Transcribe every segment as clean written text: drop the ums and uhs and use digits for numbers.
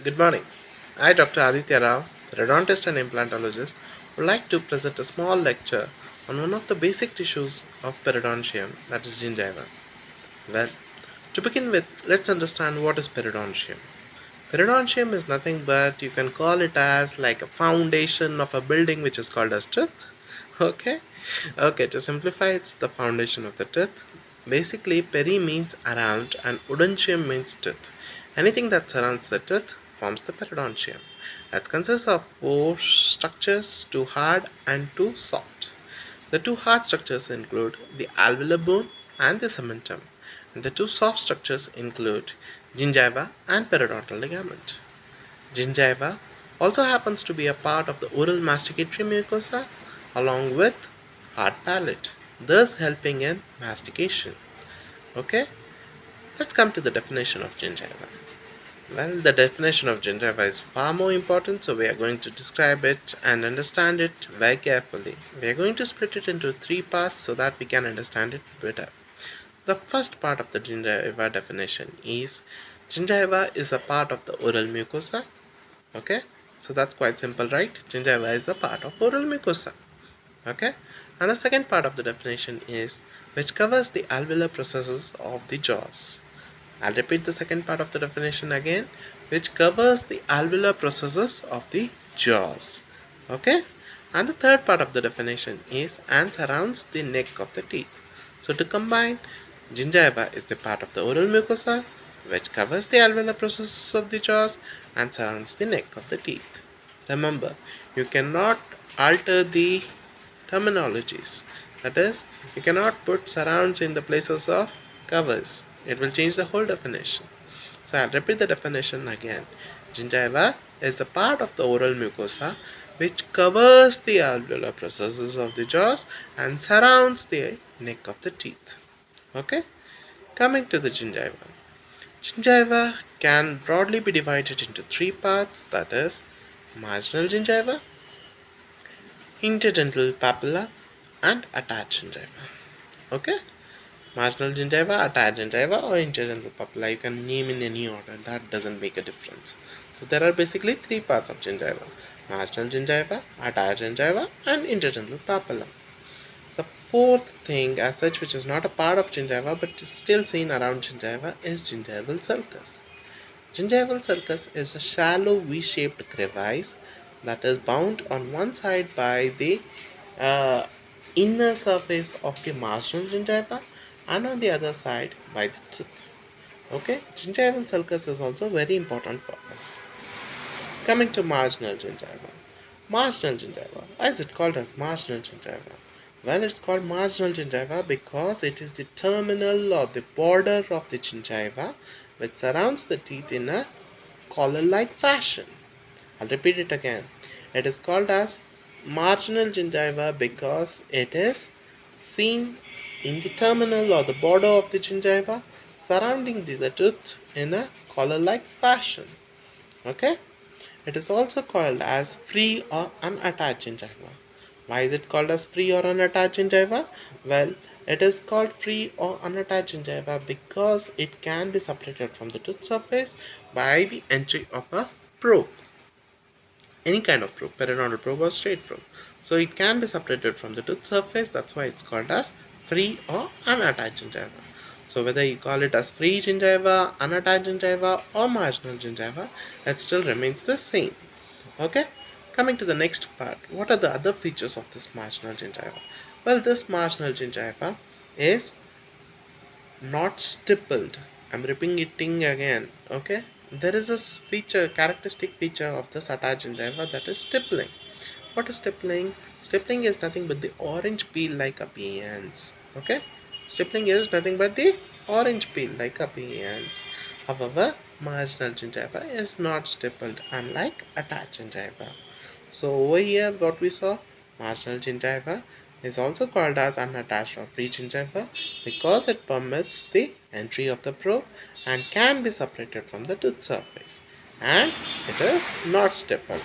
Good morning. I, Dr. Aditya Rao, redontist and implantologist, would like to present a small lecture on one of the basic tissues of periodontium, that is gingiva. Well, to begin with, let's understand what is periodontium. Periodontium is nothing but you can call it as like a foundation of a building which is called as tooth. Okay? Okay, to simplify, it's the foundation of the tooth. Basically, peri means around and odontium means tooth. Anything that surrounds the tooth forms the periodontium. That consists of four structures, two hard and two soft. The two hard structures include the alveolar bone and the cementum, and the two soft structures include gingiva and periodontal ligament. Gingiva also happens to be a part of the oral masticatory mucosa along with hard palate, thus helping in mastication. Okay, let's come to the definition of gingiva. Well, the definition of gingiva is far more important, so we are going to describe it and understand it very carefully. We are going to split it into three parts so that we can understand it better. The first part of the gingiva definition is gingiva is a part of the oral mucosa. Okay, so that's quite simple, right? Gingiva is a part of oral mucosa. Okay, and the second part of the definition is which covers the alveolar processes of the jaws. I'll repeat the second part of the definition again, which covers the alveolar processes of the jaws. Okay, and the third part of the definition is and surrounds the neck of the teeth. So to combine, gingiva is the part of the oral mucosa which covers the alveolar processes of the jaws and surrounds the neck of the teeth. Remember, you cannot alter the terminologies. That is, you cannot put surrounds in the places of covers. It will change the whole definition. So I'll repeat the definition again. Gingiva is a part of the oral mucosa which covers the alveolar processes of the jaws and surrounds the neck of the teeth. Okay? Coming to the gingiva. Gingiva can broadly be divided into three parts, that is, marginal gingiva, interdental papilla, and attached gingiva. Okay? Marginal gingiva, attached gingiva, or interdental papilla. You can name in any order, that doesn't make a difference. So there are basically three parts of gingiva: marginal gingiva, attached gingiva, and interdental papilla. The fourth thing, as such, which is not a part of gingiva but is still seen around gingiva, is gingival sulcus. Gingival sulcus is a shallow V-shaped crevice that is bound on one side by the uh, inner surface of the marginal gingiva and on the other side by the tooth. Okay, gingival sulcus is also very important for us. Coming to marginal gingiva. Marginal gingiva. Why is it called as marginal gingiva? Well, it's called marginal gingiva because it is the terminal or the border of the gingiva which surrounds the teeth in a collar-like fashion. I'll repeat it again. It is called as marginal gingiva because it is seen in the terminal or the border of the gingiva surrounding the tooth in a collar-like fashion. Okay? It is also called as free or unattached gingiva. Why is it called as free or unattached gingiva? Well, it is called free or unattached gingiva because it can be separated from the tooth surface by the entry of a probe. Any kind of probe, periodontal probe or straight probe. So it can be separated from the tooth surface. That's why it's called as free or unattached gingiva. So whether you call it as free gingiva, unattached gingiva, or marginal gingiva, it still remains the same. Okay? Coming to the next part, what are the other features of this marginal gingiva? Well, this marginal gingiva is not stippled. I'm repeating again. Okay? There is a feature, characteristic feature of this attached gingiva, that is stippling. What is stippling? Stippling is nothing but the orange peel like appearance. Okay? Stippling is nothing but the orange peel like appearance. However, marginal gingiva is not stippled, unlike attached gingiva. So over here, what we saw, marginal gingiva is also called as unattached or free gingiva because it permits the entry of the probe and can be separated from the tooth surface, and it is not stippled.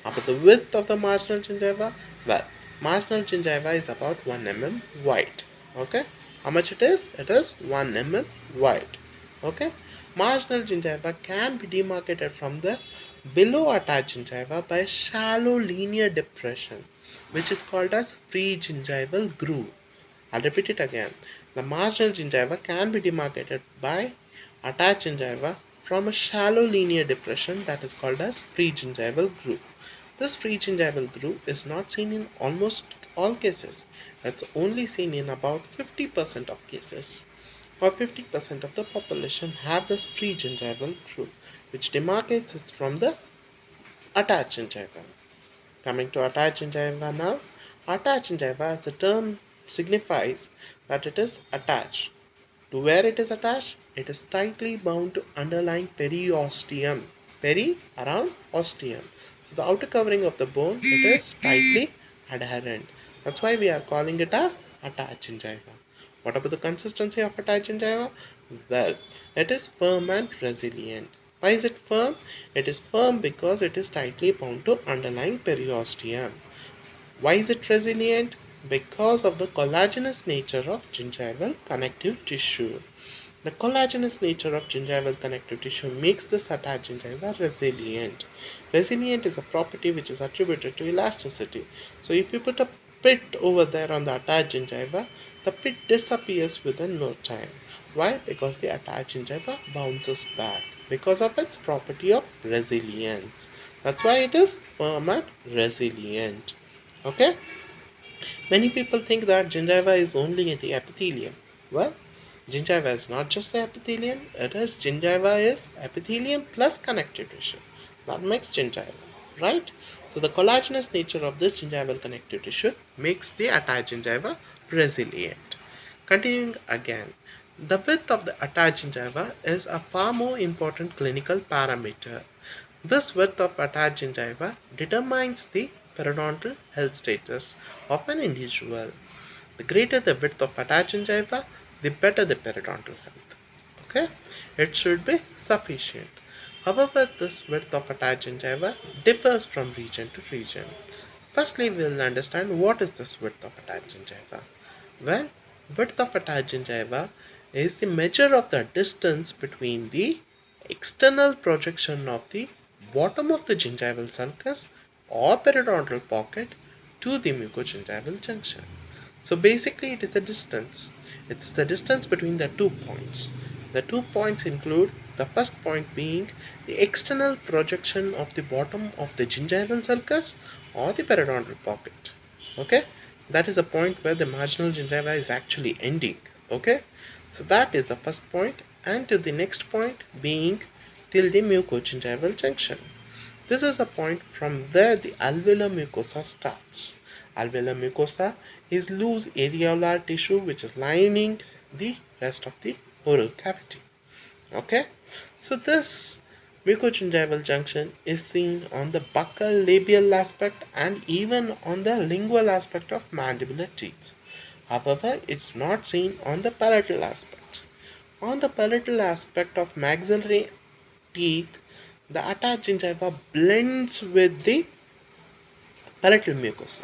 About the width of the marginal gingiva, well, marginal gingiva is about 1 mm wide. Okay, how much it is? It is 1 mm wide. Okay, Marginal gingiva can be demarcated from the below attached gingiva by a shallow linear depression, which is called as free gingival groove. I'll repeat it again. The marginal gingiva can be demarcated by attached gingiva from a shallow linear depression that is called as free gingival groove. This free gingival groove is not seen in almost all cases. It's only seen in about 50% of cases, or 50% of the population have this free gingival groove, which demarcates it from the attached gingiva. Coming to attached gingiva now. Attached gingiva, as the term signifies, that it is attached. To where it is attached? It is tightly bound to underlying periosteum. Peri around osteum. So the outer covering of the bone, it is tightly adherent. That's why we are calling it as attached gingiva. What about the consistency of attached gingiva? Well, it is firm and resilient. Why is it firm? It is firm because it is tightly bound to underlying periosteum. Why is it resilient? Because of the collagenous nature of gingival connective tissue. The collagenous nature of gingival connective tissue makes this attached gingiva resilient. Resilient is a property which is attributed to elasticity. So if you put a pit over there on the attached gingiva, the pit disappears within no time. Why? Because the attached gingiva bounces back because of its property of resilience. That's why it is firm and resilient. Okay? Many people think that gingiva is only in the epithelium. Well, gingiva is not just the epithelium, it is gingiva is epithelium plus connective tissue. That makes gingiva, right? So the collagenous nature of this gingival connective tissue makes the attached gingiva resilient. Continuing again, the width of the attached gingiva is a far more important clinical parameter. This width of attached gingiva determines the periodontal health status of an individual. The greater the width of attached gingiva, the better the periodontal health. Okay, it should be sufficient. However, this width of attached gingiva differs from region to region. Firstly, we will understand what is this width of attached gingiva. Well, width of attached gingiva is the measure of the distance between the external projection of the bottom of the gingival sulcus or periodontal pocket to the mucogingival junction. So basically it is the distance. It's the distance between the 2 points. The 2 points include the first point being the external projection of the bottom of the gingival sulcus or the periodontal pocket. Okay, that is the point where the marginal gingiva is actually ending. Okay, so that is the first point, and to the next point being till the mucogingival junction. This is the point from where the alveolar mucosa starts. Alveolar mucosa is loose areolar tissue which is lining the rest of the oral cavity. Okay, so this mucogingival junction is seen on the buccal labial aspect and even on the lingual aspect of mandibular teeth. However, it's not seen on the palatal aspect. On the palatal aspect of maxillary teeth, the attached gingiva blends with the palatal mucosa,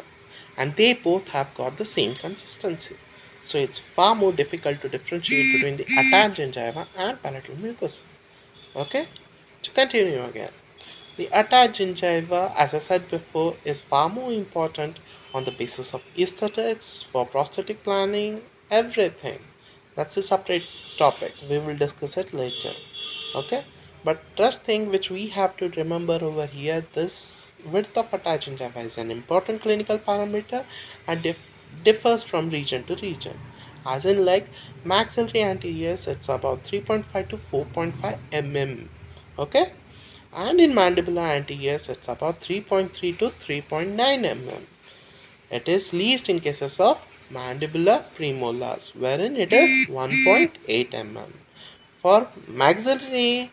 and they both have got the same consistency. So it's far more difficult to differentiate between the attached gingiva and palatal mucosa. Okay, to continue again, the attached gingiva, as I said before, is far more important on the basis of aesthetics, for prosthetic planning, everything. That's a separate topic. We will discuss it later. Okay, but first thing which we have to remember over here, this width of attached gingiva is an important clinical parameter and differs from region to region. As in, like maxillary anteriors, it's about 3.5 to 4.5 mm. Okay, and in mandibular anteriors, it's about 3.3 to 3.9 mm. It is least in cases of mandibular premolars, wherein it is 1.8 mm. For maxillary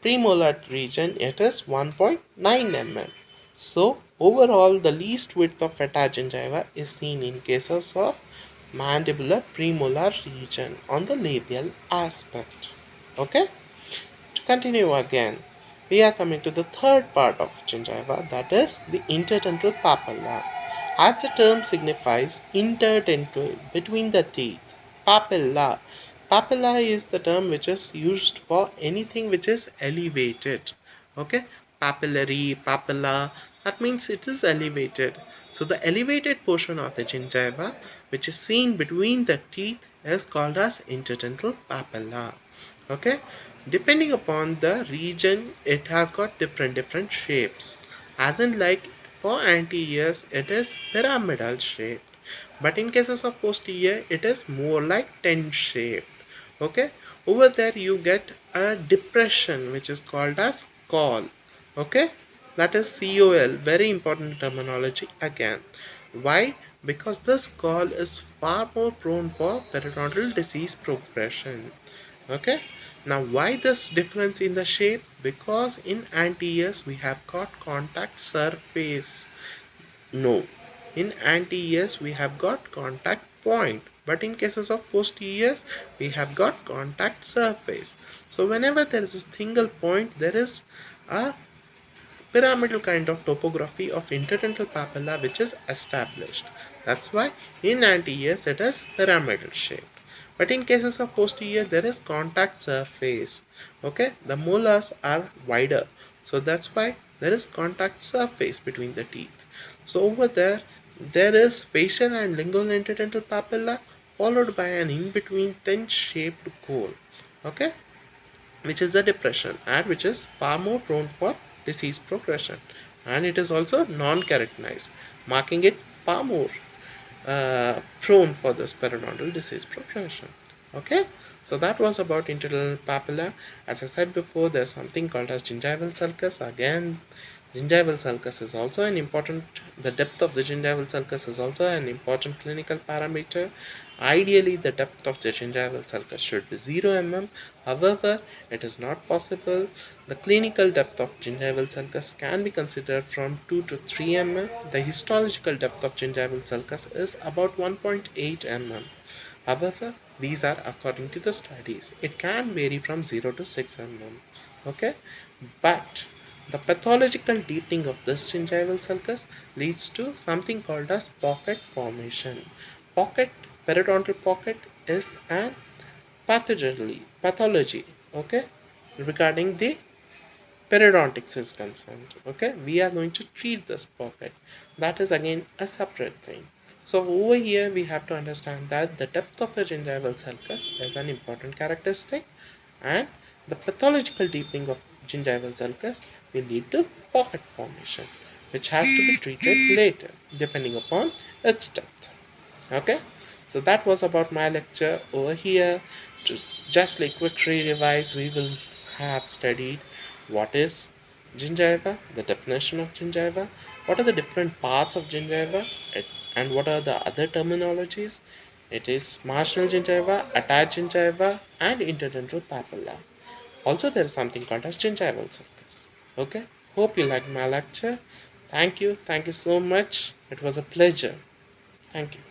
premolar region, it is 1.9 mm. So overall, the least width of attached gingiva is seen in cases of mandibular premolar region on the labial aspect. Okay, to continue again, we are coming to the third part of gingiva, that is the interdental papilla. As the term signifies, interdental, between the teeth, papilla. Papilla is the term which is used for anything which is elevated. Okay, papillary, papilla, that means it is elevated. So the elevated portion of the gingiva which is seen between the teeth is called as interdental papilla. Okay, depending upon the region it has got different shapes, as in like for anteriors it is pyramidal shape, but in cases of posterior it is more like tent shaped. Okay, over there you get a depression which is called as col. Okay, that is col, very important terminology again. Why? Because this col is far more prone for periodontal disease progression. Okay, now why this difference in the shape? Because in anteriors we have got contact surface. No, in anteriors we have got contact point, but in cases of posteriors we have got contact surface. So whenever there is a single point, there is a pyramidal kind of topography of interdental papilla which is established. That's why in anteriors it is pyramidal shaped. But in cases of posterior there is contact surface. Okay, the molars are wider. So that's why there is contact surface between the teeth. So over there, there is facial and lingual interdental papilla followed by an in-between tent shaped cone. Okay, which is the depression and which is far more prone for disease progression, and it is also non-keratinized, marking it far more prone for this periodontal disease progression. Okay, so that was about internal papilla. As I said before, there's something called as gingival sulcus. Again, gingival sulcus is also an important, the depth of the gingival sulcus is also an important clinical parameter. Ideally, the depth of the gingival sulcus should be 0 mm. However, it is not possible. The clinical depth of gingival sulcus can be considered from 2 to 3 mm. The histological depth of gingival sulcus is about 1.8 mm. However, these are according to the studies. It can vary from 0 to 6 mm. Okay, but the pathological deepening of this gingival sulcus leads to something called as pocket formation. Pocket, periodontal pocket is an pathology, okay, regarding the periodontics is concerned. Okay, we are going to treat this pocket. That is again a separate thing. So over here we have to understand that the depth of the gingival sulcus is an important characteristic, and the pathological deepening of gingival sulcus will lead to pocket formation, which has to be treated later depending upon its depth. Okay, so that was about my lecture. Over here, to just like quick revise, we will have studied what is gingiva, the definition of gingiva, what are the different parts of gingiva, and what are the other terminologies. It is marginal gingiva, attached gingiva, and interdental papilla. Also, there is something called as gingival sulcus. Okay, hope you liked my lecture. Thank you so much. It was a pleasure. Thank you.